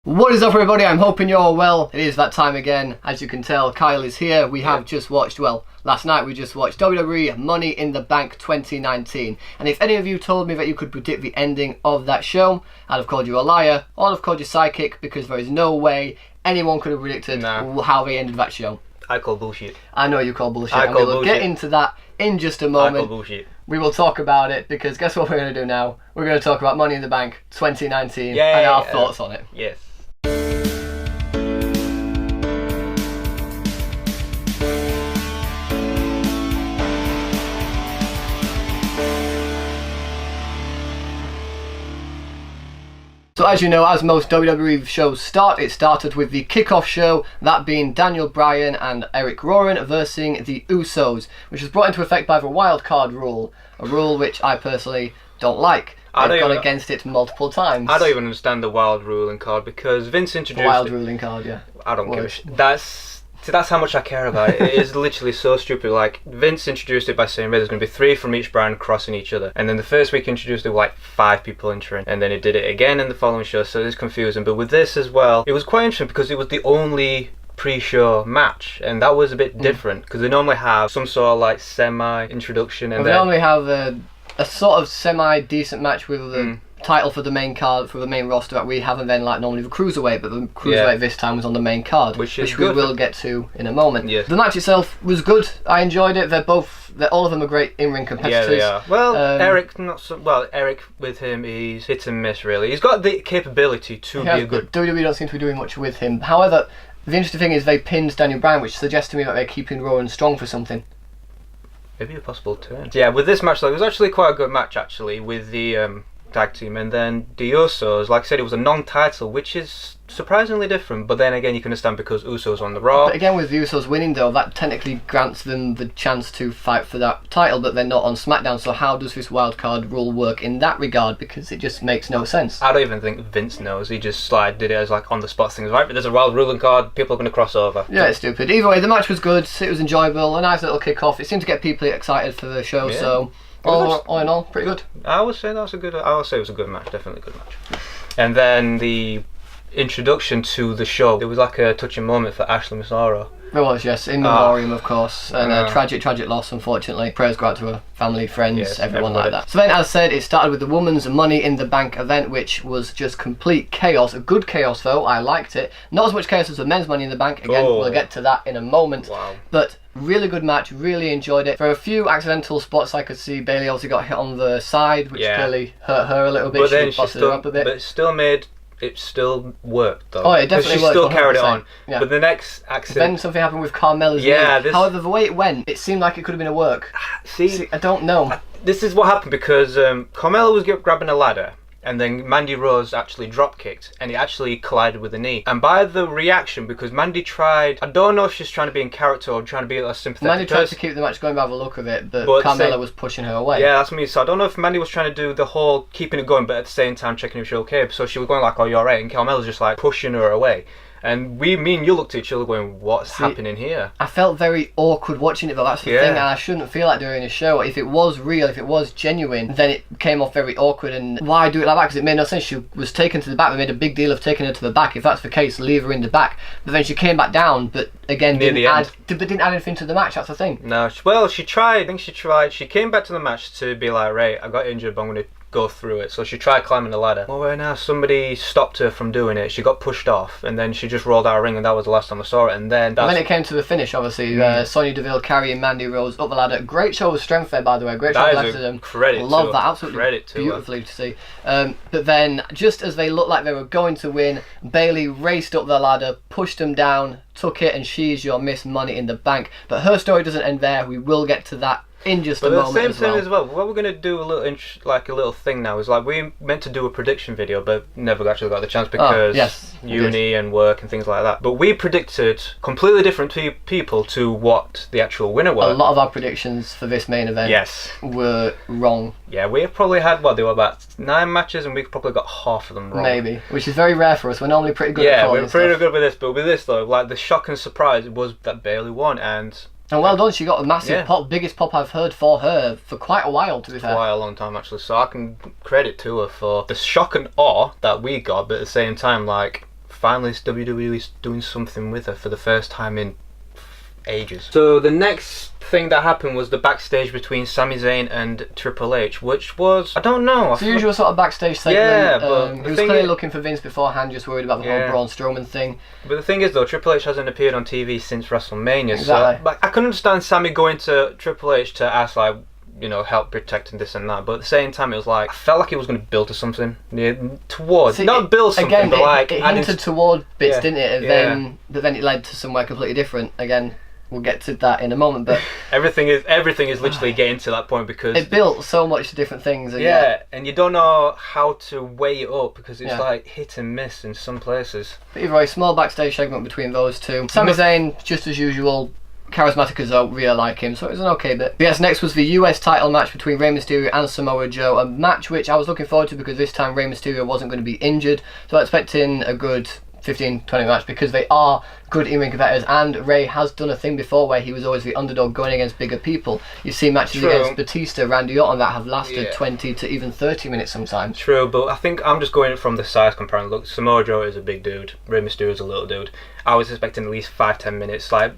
What is up, everybody? I'm hoping you're all well. It is that time again. As you can tell, Kyle is here. We have just watched, well, last night we just watched WWE Money in the Bank 2019. And if any of you told me that you could predict the ending of that show, I'd have called you a liar, or I'd have called you psychic, because there is no way anyone could have predicted how they ended that show. I call bullshit. I know you call bullshit. We will get into that in just a moment. I call bullshit. We will talk about it, because guess what we're going to do now? We're going to talk about Money in the Bank 2019 and our thoughts on it. Yes. So as you know, as most WWE shows start, it started with the kickoff show, that being Daniel Bryan and Eric Rowan versus the Usos, which was brought into effect by the wild card rule, a rule which I personally don't like. I've gone against it multiple times. I don't even understand the wild ruling card because Vince introduced wild ruling card, yeah. I don't give a shit. That's how much I care about it. It is literally so stupid. Like, Vince introduced it by saying there's going to be 3 from each brand crossing each other. And then the first week introduced it with like 5 people entering. And then it did it again in the following show, so it's confusing. But with this as well, it was quite interesting because it was the only pre-show match. And that was a bit different because they normally have some sort of like semi-introduction. And they normally have a sort of semi-decent match with the title for the main card, for the main roster that we have, and then like normally the cruiserweight, but the cruiserweight this time was on the main card, which we will get to in a moment. Yes. The match itself was good. I enjoyed it. All of them are great in-ring competitors. Yeah, they are. Well, Eric, not so well. Eric with him, he's hit and miss really. He's got the capability to be a good. WWE don't seem to be doing much with him. However, the interesting thing is they pinned Daniel Bryan, which suggests to me that they're keeping Rowan strong for something. Maybe a possible turn. Yeah, with this match though, it was actually quite a good match actually with the tag team, and then the Usos, like I said, it was a non-title, which is surprisingly different, but then again you can understand because Usos on the Raw. But again, with the Usos winning though, that technically grants them the chance to fight for that title, but they're not on SmackDown, so how does this wildcard rule work in that regard? Because it just makes no sense. I don't even think Vince knows. He just did it as like on the spot things, right? But there's a wild ruling card, people are going to cross over. Yeah, it's stupid. Either way, the match was good, it was enjoyable, a nice little kick-off. It seemed to get people excited for the show, so all in all, pretty good. I would say it was a good match, definitely a good match. And then the introduction to the show, it was like a touching moment for Ashley Massaro. There was, yes, in memoriam, of course, and a tragic loss, unfortunately. Prayers go out to her family, friends, everyone like that. So then, as said, it started with the Women's Money in the Bank event, which was just complete chaos. A good chaos, though. I liked it. Not as much chaos as the Men's Money in the Bank. Again, we'll get to that in a moment. Wow. But really good match, really enjoyed it. For a few accidental spots I could see, Bayley obviously got hit on the side, which clearly hurt her a little bit. But then she her up a bit. But it still worked though. Oh, it definitely worked. She still carried it on. Yeah. But the next accident. Then something happened with Carmella's knee. However, the way it went, it seemed like it could have been a work. See, I don't know. This is what happened because Carmella was grabbing a ladder, and then Mandy Rose actually drop kicked, and it actually collided with the knee. And by the reaction, because Mandy tried, I don't know if she's trying to be in character or trying to be a sympathetic Mandy tried to keep the match going by the look of it, but Carmella was pushing her away. Yeah, that's me. So I don't know if Mandy was trying to do the whole keeping it going, but at the same time checking if she's okay. So she was going like, "Oh, you're right," and Carmella's just like pushing her away. And me and you looked at each other going, what's happening here? I felt very awkward watching it, but that's the thing, and I shouldn't feel like during a show. If it was real, if it was genuine, then it came off very awkward, and why do it like that? Because it made no sense. She was taken to the back, they made a big deal of taking her to the back. If that's the case, leave her in the back. But then she came back down, but again, didn't add anything to the match, that's the thing. No, well, she tried, I think she tried. She came back to the match to be like, Ray, I got injured, but I'm going to go through it. So she tried climbing the ladder. Well, right now somebody stopped her from doing it. She got pushed off, and then she just rolled out of the ring, and that was the last time I saw it. And then it came to the finish, obviously. Sonya Deville carrying Mandy Rose up the ladder. Great show of strength there, by the way. Great show of athleticism. Credit. Love that. Absolutely beautifully to see. But then, just as they looked like they were going to win, Bayley raced up the ladder, pushed them down, took it, and she's your Miss Money in the Bank. But her story doesn't end there. We will get to that in just a moment. But at the same time as well, what we're going to do a little thing now is like we meant to do a prediction video, but never actually got the chance because uni and work and things like that. But we predicted completely different people to what the actual winner was. A lot of our predictions for this main event were wrong. Yeah, we probably had there were about 9 matches, and we probably got half of them wrong. Maybe, which is very rare for us. We're normally pretty good at calling we're pretty good with this, but with this though, like the shock and surprise was that Bayley won, and well done, she got a massive pop, biggest pop I've heard for her for quite a while, to be fair. Quite a long time actually, so I can credit to her for the shock and awe that we got, but at the same time, like, finally WWE is doing something with her for the first time in ages. So the next thing that happened was the backstage between Sami Zayn and Triple H, which was, I don't know. It's the usual sort of backstage segment. Yeah, but he was clearly looking for Vince beforehand, just worried about the whole Braun Strowman thing. But the thing is, though, Triple H hasn't appeared on TV since WrestleMania, Exactly. so like, I can understand Sami going to Triple H to ask, like, you know, help protecting this and that, but at the same time, it was like, I felt like it was going to build to something, towards, not build something, again, but like... It hinted toward bits, Yeah, didn't it? And but then it led to somewhere completely different. Again, we'll get to that in a moment, but... everything is literally getting to that point because... It built so much to different things. And and you don't know how to weigh it up because it's like hit and miss in some places. But either way, small backstage segment between those two. Sami Zayn, just as usual, charismatic as though, really like him, so it was an okay bit. But yes, next was the US title match between Rey Mysterio and Samoa Joe, a match which I was looking forward to because this time Rey Mysterio wasn't going to be injured, so I was expecting a good 15-20 match because they are good in-ring competitors, and Rey has done a thing before where he was always the underdog going against bigger people. You've seen matches against Batista, Randy Orton that have lasted 20 to even 30 minutes sometimes. True, but I think I'm just going from the size comparison. Look, Samoa Joe is a big dude, Rey Mysterio is a little dude. I was expecting at least 5-10 minutes. Like,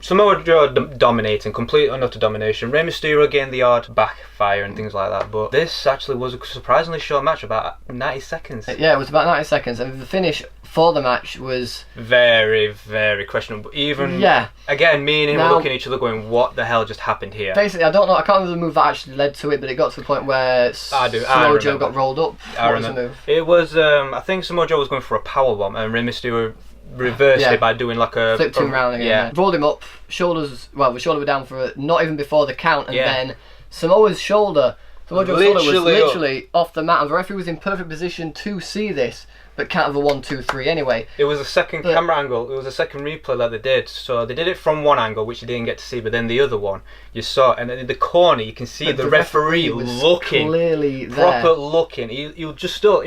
Samoa Joe dominating, complete and utter domination. Rey Mysterio getting the odd backfire and things like that. But this actually was a surprisingly short match, about 90 seconds. Yeah, it was about 90 seconds, and the finish for the match was very, very questionable. Even again, me and him were looking at each other, going, "What the hell just happened here?" Basically, I don't know. I can't remember the move that actually led to it, but it got to the point where Samoa Joe got rolled up. I remember. Move? It was I think Samoa Joe was going for a powerbomb, and Rey Mysterio reversed it by doing like a flipped him round again. Yeah. Rolled him up, shoulders. Well, the shoulder were down for not even before the count, and then Samoa's shoulder. Samoa Joe's shoulder was literally off the mat, and the referee was in perfect position to see this. But count of a 1, 2, 3 anyway. It was a second camera angle. It was a second replay that they did. So they did it from one angle, which you didn't get to see, but then the other one you saw, and in the corner you can see the referee looking, clearly there. Proper looking. He was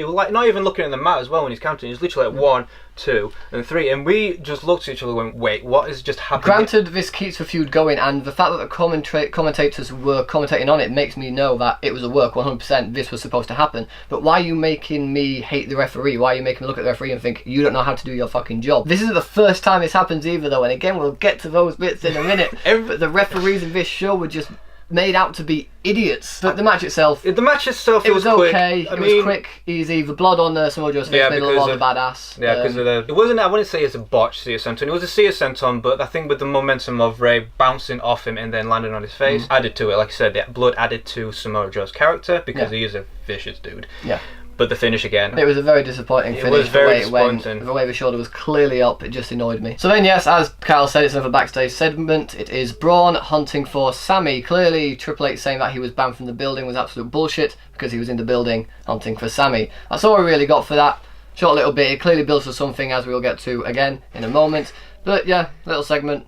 like not even looking at the mat as well when he's counting. He was literally like 1, 2, and 3, and we just looked at each other going, "Wait, what has just happened?" Granted, this keeps the feud going, and the fact that the commentators were commentating on it makes me know that it was a work. 100%, this was supposed to happen. But why are you making me hate the referee? Why are you making me look at the referee and think you don't know how to do your fucking job? This isn't the first time this happens either, though. And again, we'll get to those bits in a minute. But the referees in this show were just made out to be idiots. But the match itself, it was okay. Quick. It was quick, easy. The blood on Samoa Joe's face made a lot of badass. Yeah, because it wasn't. I wouldn't say it's a botch Cia Senton. It was a Cia Senton, but I think with the momentum of Rey bouncing off him and then landing on his face, added to it. Like I said, the blood added to Samoa Joe's character because he is a vicious dude. Yeah. But the finish again. It was a very disappointing finish. It was very disappointing. The way the shoulder was clearly up, it just annoyed me. So then, yes, as Kyle said, it's another backstage segment. It is Braun hunting for Sami. Clearly, Triple H saying that he was banned from the building was absolute bullshit because he was in the building hunting for Sami. That's all we really got for that. Short little bit. It clearly builds for something, as we'll get to again in a moment. But yeah, little segment.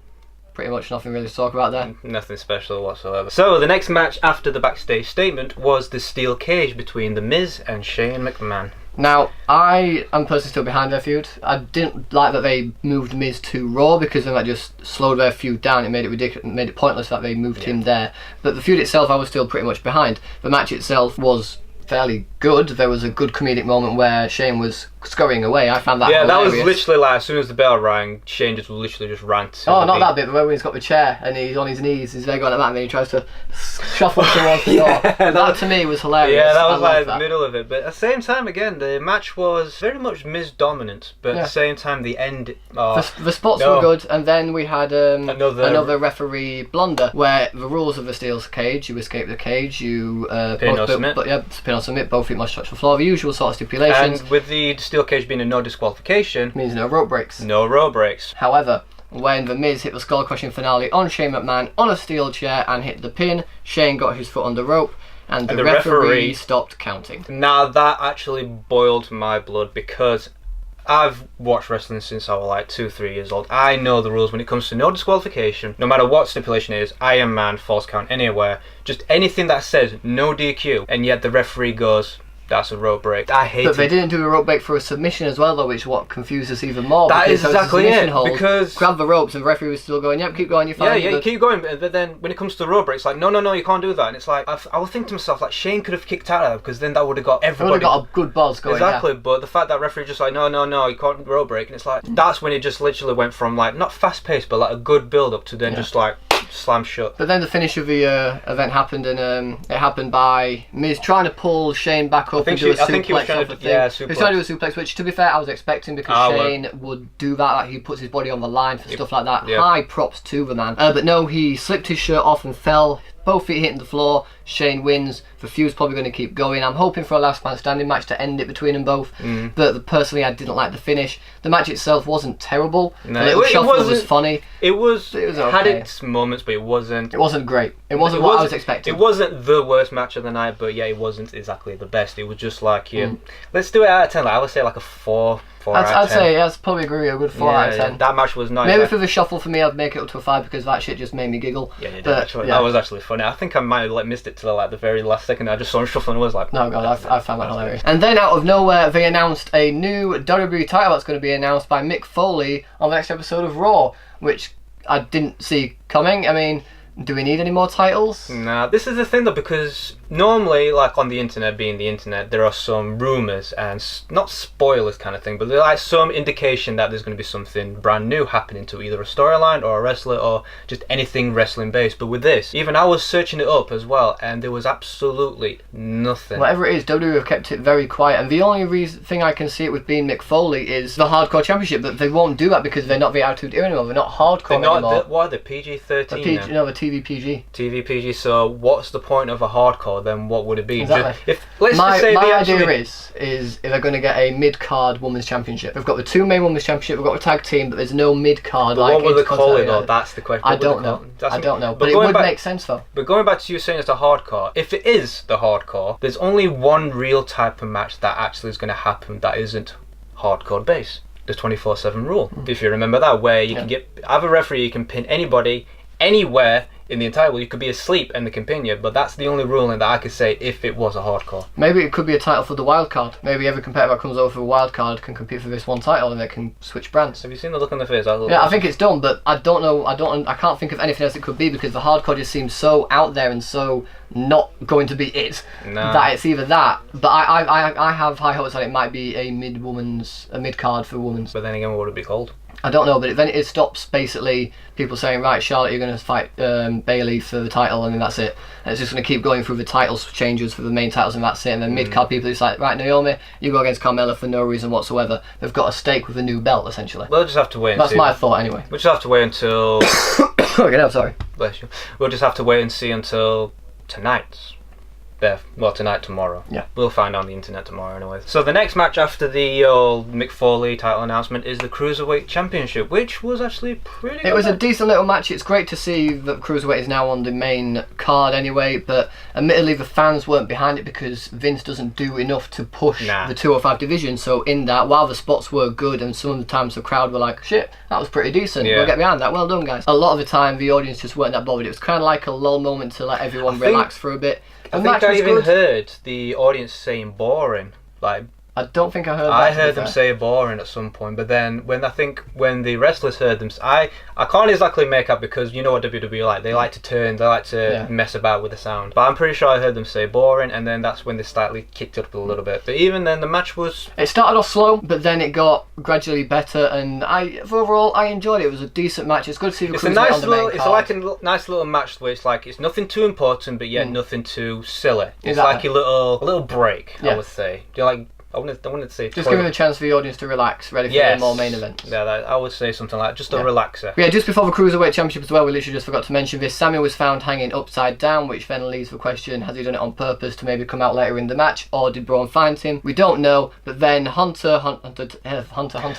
Pretty much nothing really to talk about there. Nothing special whatsoever. So the next match after the backstage statement was the steel cage between The Miz and Shane McMahon. Now, I am personally still behind their feud. I didn't like that they moved Miz to Raw because then that just slowed their feud down. It made it ridiculous, made it pointless that they moved him there. But the feud itself, I was still pretty much behind. The match itself was fairly good. There was a good comedic moment where Shane was scurrying away. I found that hilarious. That was literally like as soon as the bell rang, Shane just literally ran to not that bit, but when he's got the chair and he's on his knees, he's there going like that, and then he tries to shuffle towards the door. That to me was hilarious. Yeah, that was like the middle of it. But at the same time, again, the match was very much Miz dominant, but at the same time, the end... the spots were good, and then we had another referee blunder, where the rules of the steel cage, you escape the cage, you... pin or submit. Pin or submit, both feet must touch the floor, the usual sort of stipulations. And with the steel cage being a no disqualification... means no rope breaks. No rope breaks. However, when The Miz hit the skull-crushing finale on Shane McMahon on a steel chair and hit the pin, Shane got his foot on the rope, and the referee stopped counting. Now that actually boiled my blood because I've watched wrestling since I was like 2-3 years old. I know the rules when it comes to no disqualification, no matter what stipulation it is, Iron Man, false count, anywhere, just anything that says no DQ, and yet the referee goes, That's a rope break. I hate it. But they didn't do a rope break for a submission as well, though, which is what confuses us even more. That is exactly it. Because grab the ropes, and the referee was still going, yep, keep going, you're fine. Yeah, keep going. But then when it comes to the rope break, it's like, no, you can't do that. And it's like, I would think to myself, like, Shane could have kicked out of it, because then that would have got everybody. It would have got a good buzz going. Exactly, yeah. But the fact that referee just like, no, you can't rope break. And it's like, that's when it just literally went from, like, not fast paced, but like a good build up to then just like, slam shut. But then the finish of the event happened, and it happened by Miz trying to pull Shane back up and do a suplex. He was trying to do a suplex, which to be fair I was expecting, because Shane would do that, like he puts his body on the line for stuff like that. High props to the man. But no, he slipped his shirt off and fell, both feet hitting the floor. Shane wins. The feud's probably going to keep going. I'm hoping for a last man standing match to end it between them both. But personally, I didn't like the finish. The match itself wasn't terrible. No, the little shuffle was funny. It was okay. Had its moments, but it wasn't. It wasn't great. It wasn't what I was expecting. It wasn't the worst match of the night, but yeah, it wasn't exactly the best. It was just like, let's do it out of 10. Like, I would say like a 4. I'd say, I'd probably agree with a good 4 out of 10. Yeah, that match was nice. Maybe for the shuffle for me, I'd make it up to a 5, because that shit just made me giggle. Yeah, that was actually funny. I think I might have missed it till like the very last second. I just saw him shuffling and was like, no, God, I found that hilarious. And then out of nowhere, they announced a new WWE title that's going to be announced by Mick Foley on the next episode of Raw, which I didn't see coming. I mean, do we need any more titles? Nah, this is the thing though, because normally, like on the internet, being the internet, there are some rumours and not spoilers kind of thing, but there's like some indication that there's going to be something brand new happening to either a storyline or a wrestler or just anything wrestling based. But with this, even I was searching it up as well, and there was absolutely nothing. Whatever it is, WWE have kept it very quiet, and the only thing I can see it with being Mick Foley is the Hardcore Championship, but they won't do that because they're not the Attitude Era anymore. They're not hardcore anymore. What are they, PG-13 No, the TV PG. TV PG. So what's the point of a hardcore? Then what would it be? Exactly. My idea is if they're going to get a mid-card women's championship. We've got the 2 main women's championship, we've got a tag team, but there's no mid-card. What would they call it though? That's the question. I don't know. But it would make sense though. But going back to you saying it's a hardcore, if it is the hardcore, there's only one real type of match that actually is going to happen that isn't hardcore based. The 24/7 rule. If you remember that, where you can have a referee, you can pin anybody, anywhere in the entire world. You could be asleep and they can pin you, but that's the only ruling that I could say if it was a hardcore. Maybe it could be a title for the wild card. Maybe every competitor that comes over for a wild card can compete for this one title, and they can switch brands. Have you seen the look on their face? I think it's done, but I don't know. I can't think of anything else it could be, because the hardcore just seems so out there and so not going to be it. That it's either that, but I have high hopes that it might be a mid card for women's. But then again, what would it be called? I don't know, but then it stops basically people saying, right, Charlotte, you're going to fight Bayley for the title, and then that's it. And it's just going to keep going through the titles changes for the main titles, and that's it. And then mid-card people, it's like, right, Naomi, you go against Carmella for no reason whatsoever. They've got a stake with a new belt, essentially. We'll just have to wait and see. That's my thought, anyway. We'll just have to wait until... Okay, no, sorry. Bless you. We'll just have to wait and see until tonight. Tomorrow. Yeah. We'll find out on the internet tomorrow anyway. So the next match after the old Mick Foley title announcement is the Cruiserweight Championship, which was actually pretty good. It was a decent little match. It's great to see that Cruiserweight is now on the main card anyway, but admittedly the fans weren't behind it because Vince doesn't do enough to push the 205 division. So in that, while the spots were good and some of the times the crowd were like, shit, that was pretty decent, we'll get behind that, well done guys. A lot of the time the audience just weren't that bothered. It was kind of like a lull moment to let everyone relax for a bit. I think I even heard the audience saying boring. Like, I don't think I heard that. I heard them say boring at some point, but then when the wrestlers heard them, I can't exactly make up, because you know what WWE like. They like to turn, they like to mess about with the sound. But I'm pretty sure I heard them say boring, and then that's when they slightly kicked it up a little bit. But even then, the match was... It started off slow, but then it got gradually better, and overall I enjoyed it. It was a decent match. It's good to see the Cruiserweight on the main card. It's like a nice little match where it's like, it's nothing too important, but yet nothing too silly. It's like a little break, I would say. Do you like... I wanted to say... Just giving a chance for the audience to relax, ready for the more main events. Yeah, I would say something like just a relaxer. Yeah, just before the Cruiserweight Championship as well, we literally just forgot to mention this. Sami was found hanging upside down, which then leaves the question, has he done it on purpose to maybe come out later in the match, or did Braun find him? We don't know, but then Hunter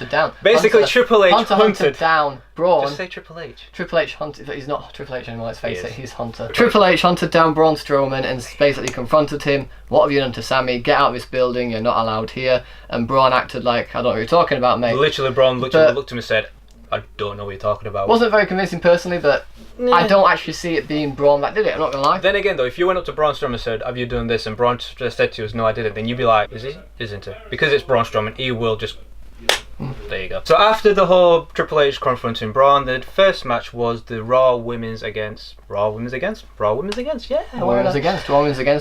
down. Basically, Triple H hunted down Braun. Just say Triple H. Triple H hunted... He's not Triple H anymore, let's face it, he's Hunter. Triple H hunted down Braun Strowman and basically confronted him. What have you done to Sami? Get out of this building, you're not allowed here. And Braun acted like, I don't know what you're talking about, mate. Literally, Braun looked at him and said, I don't know what you're talking about. Wasn't very convincing personally, but I don't actually see it being Braun that did it, I'm not gonna lie. Then again though, if you went up to Braun Strowman and said, have you done this? And Braun just said to you, no I didn't, then you'd be like, is he? Isn't it? Because it's Braun Strowman, he will just... There you go. So after the whole Triple H confronting Braun, the first match was the Raw Women's against... Yeah. Raw Women's against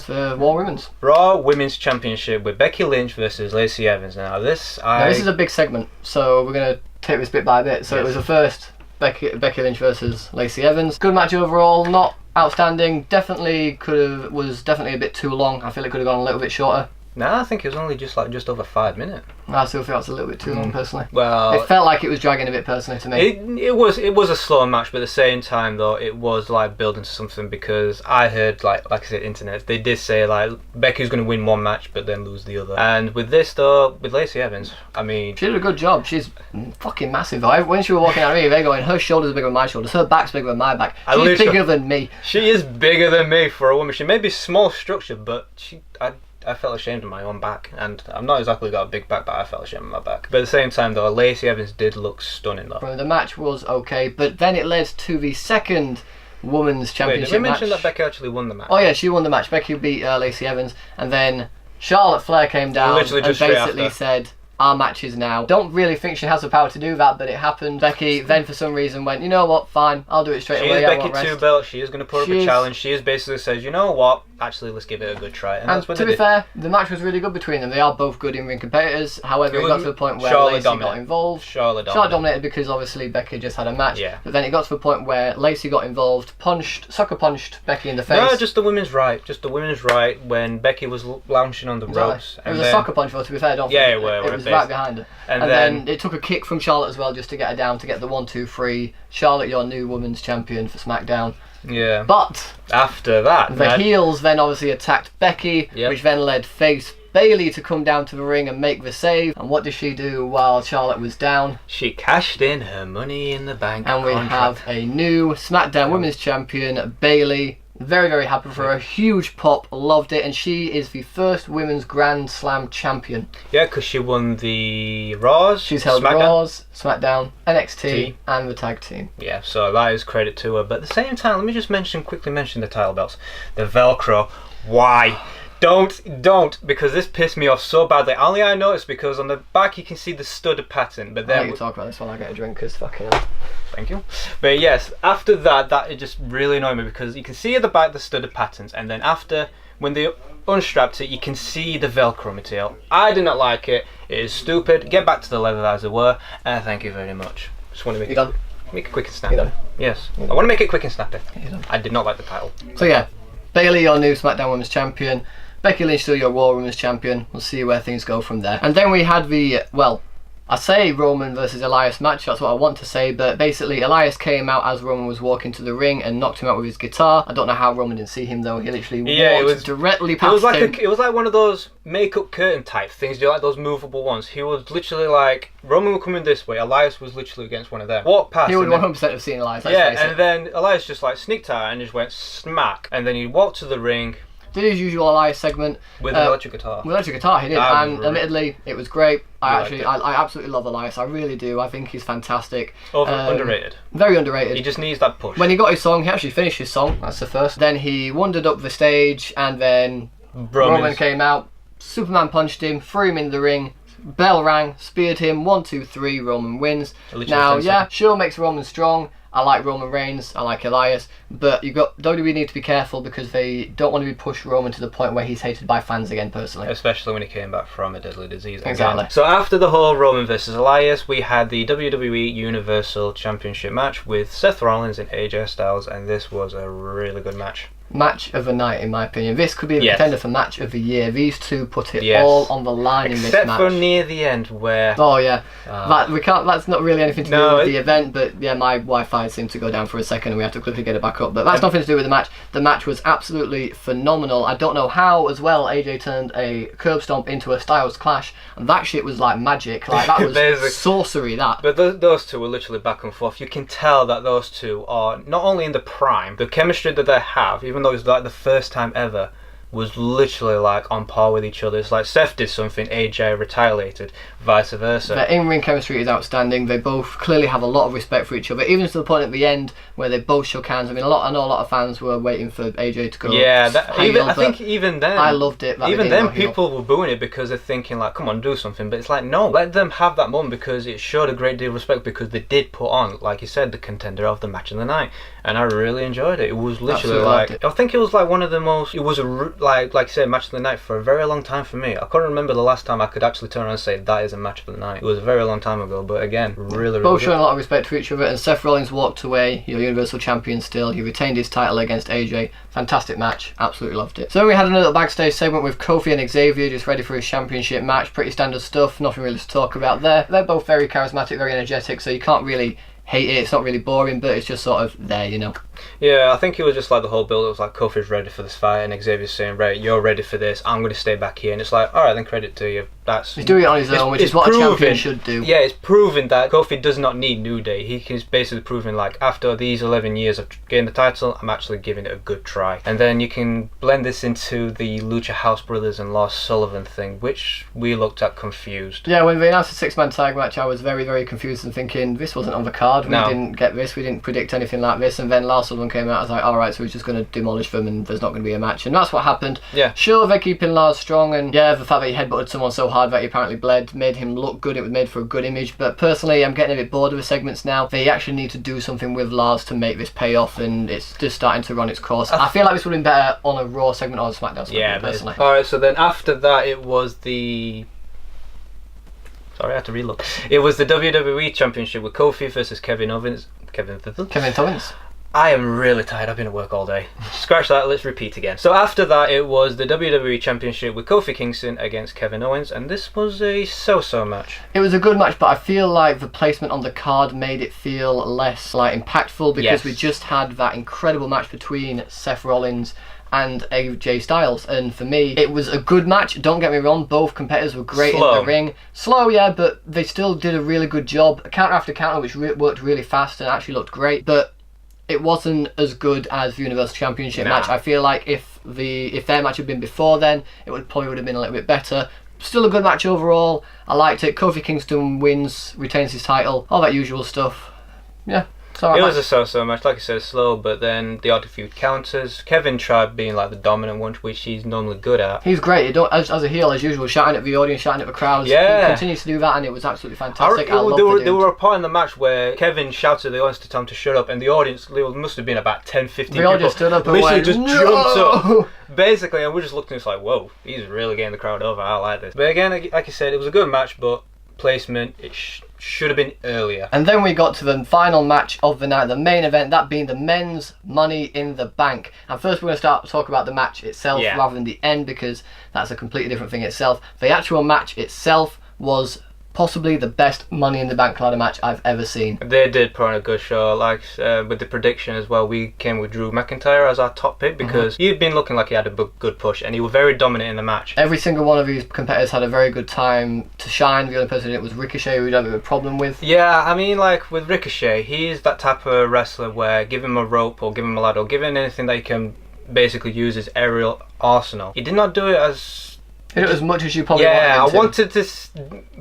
the War Women's. Raw Women's Championship with Becky Lynch versus Lacey Evans. Now this is a big segment, so we're going to take this bit by bit. So It was the first Becky Lynch versus Lacey Evans. Good match overall, not outstanding. Was definitely a bit too long. I feel it could have gone a little bit shorter. No, I think it was only just over 5 minutes. I still feel it's a little bit too long, personally. Well, it felt like it was dragging a bit personally to me. It was a slow match, but at the same time though, it was like building to something, because I heard like I said, internet, they did say like Becky's going to win one match but then lose the other. And with this though, with Lacey Evans, I mean, she did a good job. She's fucking massive though. When she was walking out of me, they're going, her shoulders are bigger than my shoulders, her back's bigger than my back. She's bigger than me. She is bigger than me for a woman. She may be small structured, but I felt ashamed of my own back, and I'm not exactly got a big back, but I felt ashamed of my back. But at the same time though, Lacey Evans did look stunning though. The match was okay, but then it led to the second Women's Championship match. Did we mention that Becky actually won the match? Oh yeah, she won the match. Becky beat Lacey Evans, and then Charlotte Flair came down and basically said, our matches now. Don't really think she has the power to do that, but it happened. Becky then for some reason went, you know what, fine, I'll do it straight away. She is Becky 2 belt, she is going to put up a challenge. She is basically says, you know what, actually let's give it a good try. And that's what to be fair, the match was really good between them. They are both good in-ring competitors. However, it got to the point where Lacey got involved. Charlotte dominated because obviously Becky just had a match. Yeah. But then it got to the point where Lacey got involved, sucker punched Becky in the face. No, just the women's right. Just the women's right when Becky was lounging on the ropes. It was a sucker punch, though, to be fair. It was right behind her. And then it took a kick from Charlotte as well, just to get her down, to get the 1-2-3. Charlotte, your new women's champion for SmackDown. Yeah. But after that, the heels then obviously attacked Becky, which then led face Bayley to come down to the ring and make the save. And what did she do while Charlotte was down? She cashed in her Money in the Bank and contract. We have a new SmackDown Women's Champion, Bayley. Very, very happy for her. A huge pop, loved it, and she is the first Women's Grand Slam champion. Yeah, because she won the Raws. She's held Raws, SmackDown, NXT, and the tag team. Yeah, so that is credit to her. But at the same time, let me just quickly mention the title belts. The Velcro. Why? Don't, because this pissed me off so badly. Only I noticed because on the back you can see the stud pattern, but then... I'll let you talk about this while I get a drink, because fucking hell. Thank you. But yes, after that it just really annoyed me, because you can see at the back the studded patterns, and then after, when they unstrapped it, you can see the Velcro material. I did not like it. It is stupid. Get back to the leather as it were, and thank you very much. Just want to make it quick and snappy. Yes, I want to make it quick and snappy. I did not like the title. So yeah, Bayley, your new SmackDown Women's Champion. Becky Lynch, still your Raw Women's Champion. We'll see where things go from there. And then we had the, I say Roman versus Elias match, that's what I want to say, but basically Elias came out as Roman was walking to the ring and knocked him out with his guitar. I don't know how Roman didn't see him though, he literally walked directly past him. It was like one of those makeup curtain type things, do you like those movable ones? He was literally like, Roman was coming this way, Elias was literally against one of them. Walked past him. He would 100% have seen Elias, let's face it. And then Elias just like sneaked out and just went smack, and then he walked to the ring. Did his usual Elias segment with an electric guitar. With electric guitar, he did, and admittedly, it was great. I absolutely love Elias. I really do. I think he's fantastic. Underrated. Very underrated. He just needs that push. When he got his song, he actually finished his song. That's the first. Then he wandered up the stage, and then Roman came out. Superman punched him, threw him in the ring. Bell rang, speared him. 1, 2, 3. Roman wins. Now, yeah, sure makes Roman strong. I like Roman Reigns, I like Elias, but WWE need to be careful because they don't want to be pushed Roman to the point where he's hated by fans again, personally. Especially when he came back from a deadly disease. Exactly. Again. So after the whole Roman versus Elias, we had the WWE Universal Championship match with Seth Rollins and AJ Styles, and this was a really good match. Match of the night, in my opinion. This could be a contender for match of the year. These two put it all on the line in this match. Except for near the end where... Oh yeah, that's not really anything to do with the event, but yeah, my Wi-Fi seemed to go down for a second and we had to quickly get it back up. But that's nothing to do with the match. The match was absolutely phenomenal. I don't know how as well AJ turned a curb stomp into a Styles clash, and that shit was like magic. Like that was sorcery, that. But those two were literally back and forth. You can tell that those two are not only in the prime, the chemistry that they have, even though it's like the first time ever, was literally like on par with each other. It's like Seth did something, AJ retaliated, vice versa. Their in-ring chemistry is outstanding. They both clearly have a lot of respect for each other, even to the point at the end where they both shook hands. I mean, I know a lot of fans were waiting for AJ to go. Yeah, I think even then, I loved it. Even then, people were booing it because they're thinking like, "Come on, do something." But it's like, no, let them have that moment because it showed a great deal of respect because they did put on, like you said, the contender of the match of the night, and I really enjoyed it. It was literally I think it was like one of the most. It was like you said, match of the night for a very long time for me. I couldn't remember the last time I could actually turn around and say that is a match of the night. It was a very long time ago, but again, really both showing a lot of respect for each other. And Seth Rollins walked away, Universal Champion still. He retained his title against AJ. Fantastic match, absolutely loved it. So we had another backstage segment with Kofi and Xavier just ready for his championship match. Pretty standard stuff, nothing really to talk about there. They're both very charismatic, very energetic, so you can't really hate it. It's not really boring, but it's just sort of there, Yeah, I think it was just like the whole build. It was like Kofi's ready for this fight, and Xavier's saying, "Right, you're ready for this. I'm going to stay back here." And it's like, all right, then credit to you. He's doing it on his own, which is what a champion should do. Yeah, it's proven that Kofi does not need New Day. He is basically proving like after these 11 years of getting the title, I'm actually giving it a good try. And then you can blend this into the Lucha House Brothers and Lars Sullivan thing, which we looked at confused. Yeah, when they announced the 6-man tag match, I was very, very confused and thinking this wasn't on the card. We didn't get this. We didn't predict anything like this. And then Lars Sullivan came out. I was like, all right, so he's just going to demolish them, and there's not going to be a match. And that's what happened. Yeah. Sure, they're keeping Lars strong, and yeah, the fact that he headbutted someone so hard that he apparently bled made him look good. It was made for a good image. But personally, I'm getting a bit bored of the segments now. They actually need to do something with Lars to make this pay off, and it's just starting to run its course. I feel like this would have been better on a Raw segment or a SmackDown segment, yeah, personally. Alright, so then after that, it was the... Sorry, I had to relook. It was the WWE Championship with Kofi versus Kevin Owens. Kevin Owens. I am really tired. I've been at work all day. Scratch that. Let's repeat again. So after that, it was the WWE Championship with Kofi Kingston against Kevin Owens, and this was a so-so match. It was a good match, but I feel like the placement on the card made it feel less impactful because we just had that incredible match between Seth Rollins and AJ Styles, and for me it was a good match. Don't get me wrong, both competitors were great in the ring. Slow, yeah, but they still did a really good job. Counter after counter, which worked really fast and actually looked great, but it wasn't as good as the Universal Championship match. I feel like if their match had been before then, it probably would have been a little bit better. Still a good match overall. I liked it. Kofi Kingston wins, retains his title, all that usual stuff. Yeah. It was a so-so match, like I said, slow, but then the odd few counters. Kevin tried being like the dominant one, which he's normally good at. He's great. As a heel, as usual, shouting at the audience, shouting at the crowds. Yeah. He continues to do that, and it was absolutely fantastic. There were a part in the match where Kevin shouted at the audience to tell him to shut up, and the audience, there must have been about 10, 15 people. They all just stood up and went, just no! jumped up. Basically, and we're just looking, it's like, whoa, he's really getting the crowd over. I like this. But again, like I said, it was a good match, but placement, it should have been earlier. And then we got to the final match of the night, the main event, that being the men's Money in the Bank. And first we're going to start to talk about the match itself rather than the end, because that's a completely different thing itself. The actual match itself was possibly the best Money in the Bank ladder match I've ever seen. They did put on a good show, with the prediction as well. We came with Drew McIntyre as our top pick because he'd been looking like he had a good push, and he was very dominant in the match. Every single one of these competitors had a very good time to shine. The only person in it was Ricochet, who we don't have a problem with. Yeah, I mean, with Ricochet, he is that type of wrestler where give him a rope or give him a ladder or give him anything that he can basically use his aerial arsenal. He did not do it as much as you probably wanted. Yeah, I wanted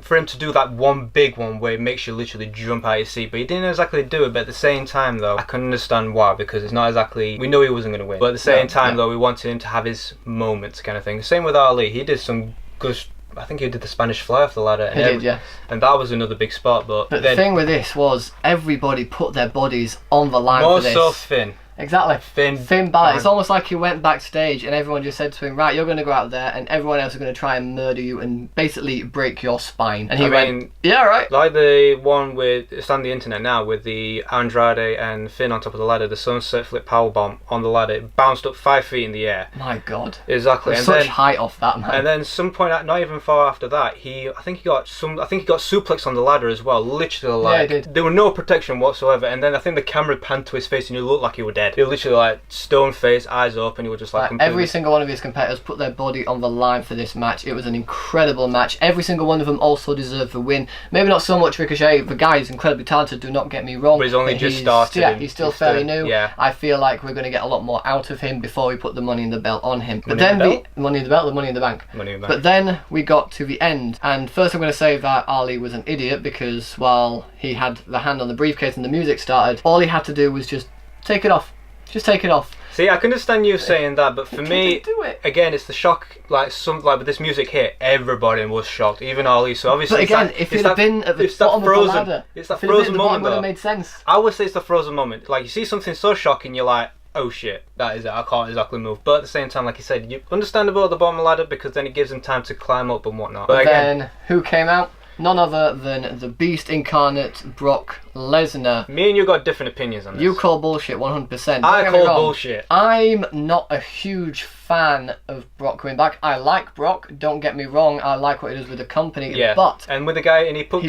for him to do that one big one where it makes you literally jump out your seat, but he didn't exactly do it. But at the same time, though, I can understand why, because it's not exactly, we know he wasn't going to win, but at the same time, though, we wanted him to have his moments, kind of thing. Same with Ali. He did some good. I think he did the Spanish fly off the ladder. He did, yeah. And that was another big spot. But the thing with this was everybody put their bodies on the line for this. More so Finn. Exactly. Finn Balor. It's almost like he went backstage and everyone just said to him, right, you're going to go out there and everyone else is going to try and murder you and basically break your spine. And he went, yeah, right. Like the one it's on the internet now with the Andrade and Finn on top of the ladder, the sunset flip powerbomb on the ladder. It bounced up 5 feet in the air. My God. Exactly. And such height off that, man. And then some point, not even far after that, I think he got suplex on the ladder as well. Literally, yeah, he did. There was no protection whatsoever. And then I think the camera panned to his face and he looked like he was dead. dead. He was literally like stone face, eyes open. He was just like every single one of his competitors put their body on the line for this match. It was an incredible match. Every single one of them also deserved the win. Maybe not so much Ricochet. The guy is incredibly talented, do not get me wrong. But he's only just started. Yeah, he's still fairly new. Yeah. I feel like we're going to get a lot more out of him before we put the Money in the Belt on him. But Money in then the Belt? the Money in the Belt, the Money in the Bank. Money in the Bank. But then we got to the end, and first I'm going to say that Ali was an idiot because while he had the hand on the briefcase and the music started, all he had to do was just take it off. Just take it off. See, I can understand you saying that, but for me, do it. again, it's the shock. Like with this music hit, everybody was shocked, even Ali. So obviously, But again, if it had been at the bottom of the ladder, it's that if it had been at frozen the bottom, moment. it would have Though. made sense. I would say it's the frozen moment. Like you see something so shocking, you're like, oh shit, that is it. I can't exactly move. But at the same time, like you said, you understandable at the bottom of the ladder because then it gives them time to climb up and whatnot. But again, then who came out? None other than the Beast incarnate, Brock Lesnar. me and you got different opinions on this. You call bullshit 100%. Don't I get me call wrong. bullshit. I'm not a huge fan of Brock coming back. I like Brock, don't get me wrong. I like what he does with the company. Yeah, But and with the guy, and he put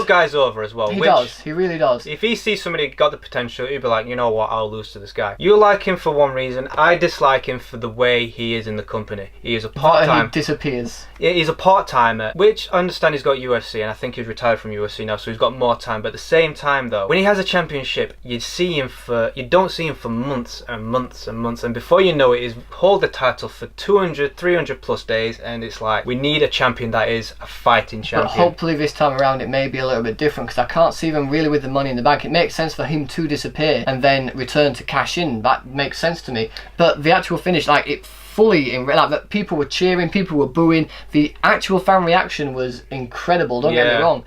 guys over as well. he which, does. He really does. If he sees somebody got the potential, he'd be like, you know what, I'll lose to this guy. You like him for one reason. I dislike him for the way he is in the company. He is a But part-time. he disappears. He's a part-timer, which I understand he's got UFC, and I think he's retired from UFC now, so he's got more time. But at the same time, though, when he has a championship, you don't see him for months and months and months, and before you know it, he's hold the title for 200, 300 plus days, and it's like, we need a champion that is a fighting champion. But hopefully this time around it may be a little bit different because I can't see them really with the Money in the Bank. It makes sense for him to disappear and then return to cash in. That makes sense to me. But the actual finish, like it fully in like that, people were cheering, people were booing. The actual fan reaction was incredible. Don't get me wrong.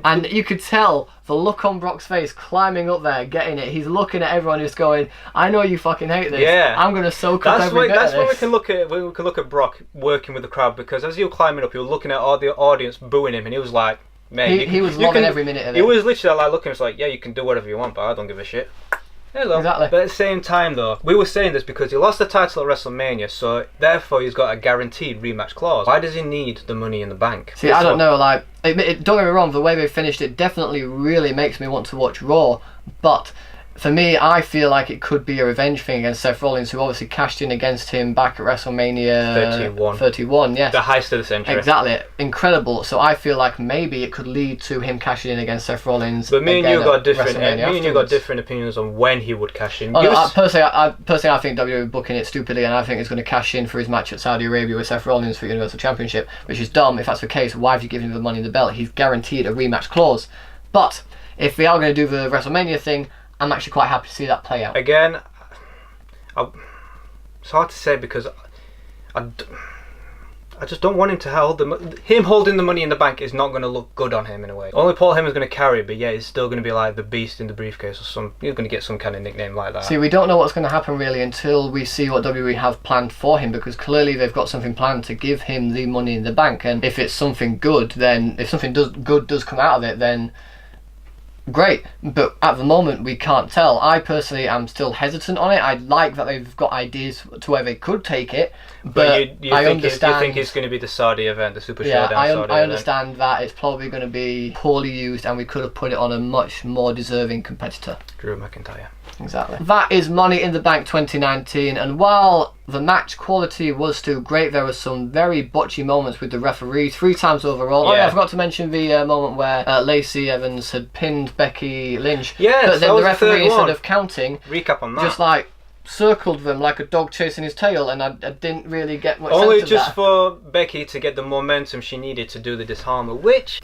And you could tell the look on Brock's face, climbing up there, getting it. He's looking at everyone, just going, "I know you fucking hate this. Yeah. I'm gonna soak up every bit That's of when this." we can look at Brock working with the crowd, because as you were climbing up, you were looking at all the audience booing him, and he was like, "Man, he was loving every minute of it." He was literally like looking, it's like, "Yeah, you can do whatever you want, but I don't give a shit." Hello. Exactly. But at the same time, though, we were saying this because he lost the title at WrestleMania, so therefore he's got a guaranteed rematch clause. Why does he need the Money in the Bank? See, I don't know, like, don't get me wrong, the way they finished it definitely really makes me want to watch Raw, but for me, I feel like it could be a revenge thing against Seth Rollins, who obviously cashed in against him back at WrestleMania 31, yes. The heist of the century. Exactly. Incredible. So I feel like maybe it could lead to him cashing in against Seth Rollins. But me and you got different different opinions on when he would cash in. Oh, no, personally, I think WWE are booking it stupidly, and I think he's going to cash in for his match at Saudi Arabia with Seth Rollins for the Universal Championship, which is dumb. If that's the case, why have you given him the Money in the Belt? He's guaranteed a rematch clause. But if we are going to do the WrestleMania thing, I'm actually quite happy to see that play out. Again, it's hard to say because I just don't want him to hold him holding the Money in the Bank is not going to look good on him in a way. Only Paul Heyman's going to carry it, but yeah, he's still going to be like the Beast in the briefcase or he's going to get some kind of nickname like that. See, we don't know what's going to happen really until we see what WWE have planned for him, because clearly they've got something planned to give him the Money in the Bank, and if it's something good, then if something good does come out of it, then great, but at the moment we can't tell. I personally am still hesitant on it. I like that they've got ideas to where they could take it, but you I think understand. You think it's going to be the Saudi event, the Super Yeah, Showdown Saudi I event? understand that it's probably going to be poorly used, and we could have put it on a much more deserving competitor. Drew McIntyre. Exactly. That is Money in the Bank 2019, and while the match quality was still great, there were some very botchy moments with the referees, 3 times overall. Yeah. Oh yeah, I forgot to mention the moment where Lacey Evans had pinned Becky Lynch. Yes, but then that was the the third referee, instead one. of counting, Recap on that. just like circled them like a dog chasing his tail, and I didn't really get much Only sense of just that. for Becky to get the momentum she needed to do the disarmer, which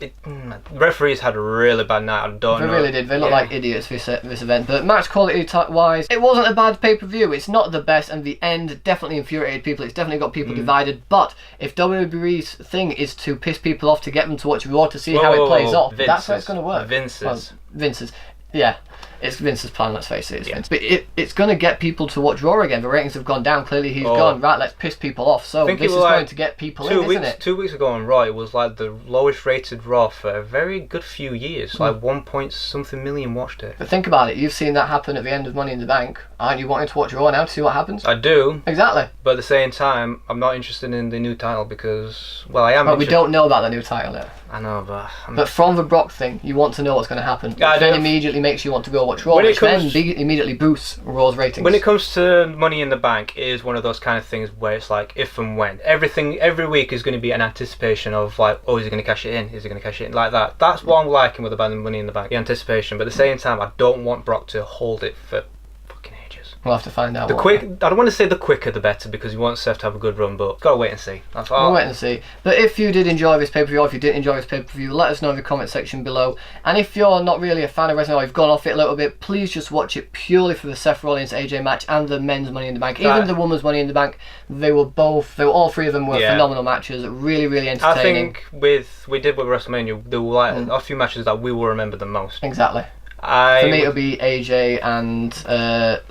referees had a really bad night. I don't They know. really did. They looked like idiots this event. But match quality wise, it wasn't a bad pay-per-view. It's not the best, and the end definitely infuriated people. It's definitely got people divided. But if WWE's thing is to piss people off to get them to watch Raw to see how it plays off, that's how it's going to work. Vince's. Yeah. It's Vince's plan, let's face it. It's Vince. But it's going to get people to watch Raw again. The ratings have gone down. Clearly he's gone, right, let's piss people off. So this is going to get people in, isn't it? 2 weeks ago on Raw, it was like the lowest rated Raw for a very good few years. Like 1 point something million watched it. But think about it. You've seen that happen at the end of Money in the Bank. Aren't you wanting to watch Raw now to see what happens? I do. Exactly. But at the same time, I'm not interested in the new title because, well, I am. But we don't know about the new title yet. I know, but But from the Brock thing, you want to know what's going to happen. Which then immediately makes you want to go watch Raw, which then immediately boosts Raw's ratings. When it comes to Money in the Bank, it is one of those kind of things where it's like if and when. Every week is going to be an anticipation of like, oh, is he going to cash it in? Is he going to cash it in? Like that. That's what I'm liking with the Money in the Bank, the anticipation. But at the same time, I don't want Brock to hold it for fucking ages. We'll have to find out. I don't want to say the quicker the better, because you want Seth to have a good run, but gotta wait and see. That's all. We'll wait and see. But if you did enjoy this pay-per-view, or if you didn't enjoy this pay-per-view, let us know in the comment section below. And if you're not really a fan of wrestling, or you've gone off it a little bit, please just watch it purely for the Seth Rollins AJ match and the men's Money in the Bank. Even the women's Money in the Bank, all three of them were phenomenal matches, really, really entertaining. I think we did with WrestleMania, there were like a few matches that we will remember the most. Exactly. For me, it'll be AJ and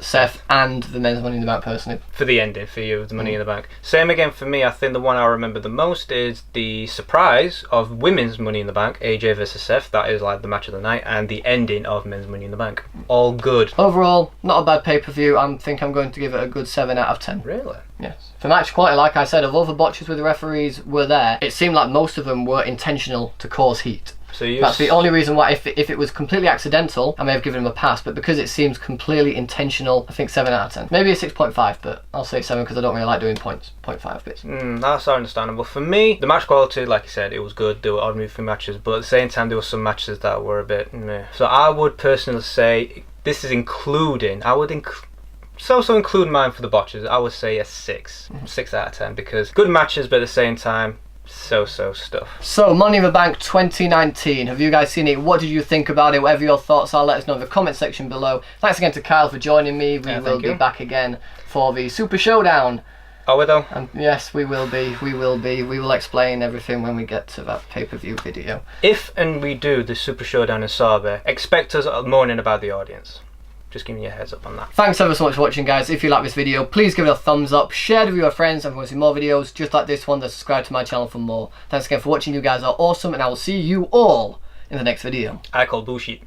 Seth and the men's Money in the Bank, personally. For the ending, for you, the Money in the Bank. Same again for me. I think the one I remember the most is the surprise of women's Money in the Bank, AJ versus Seth. That is like the match of the night, and the ending of men's Money in the Bank. All good. Overall, not a bad pay-per-view. I think I'm going to give it a good 7 out of 10. Really? Yes. For match quality, like I said, although the botches with the referees were there, it seemed like most of them were intentional to cause heat. So that's the only reason why. If it was completely accidental, I may have given him a pass, but because it seems completely intentional, I think 7 out of 10. Maybe a 6.5, but I'll say 7 because I don't really like doing points. 0.5 bits. That's understandable. For me, the match quality, like you said, it was good. There were odd moving matches, but at the same time, there were some matches that were a bit meh. So I would personally say, this is including, include mine for the botches, I would say a 6. 6 out of 10, because good matches, but at the same time, so stuff. So Money in the Bank 2019, have you guys seen it? What did you think about it? Whatever your thoughts are, let us know in the comment section below. Thanks again to Kyle for joining me. We will be back again for the Super Showdown. Are we though? And yes, we will be. We will explain everything when we get to that pay-per-view video. If and we do the Super Showdown in Sabe, expect us moaning about the audience. Just giving you a heads up on that. Thanks ever so much for watching, guys. If you like this video, please give it a thumbs up, share it with your friends, and if you want to see more videos just like this one, then subscribe to my channel for more. Thanks again for watching. You guys are awesome, and I will see you all in the next video. I call bullshit.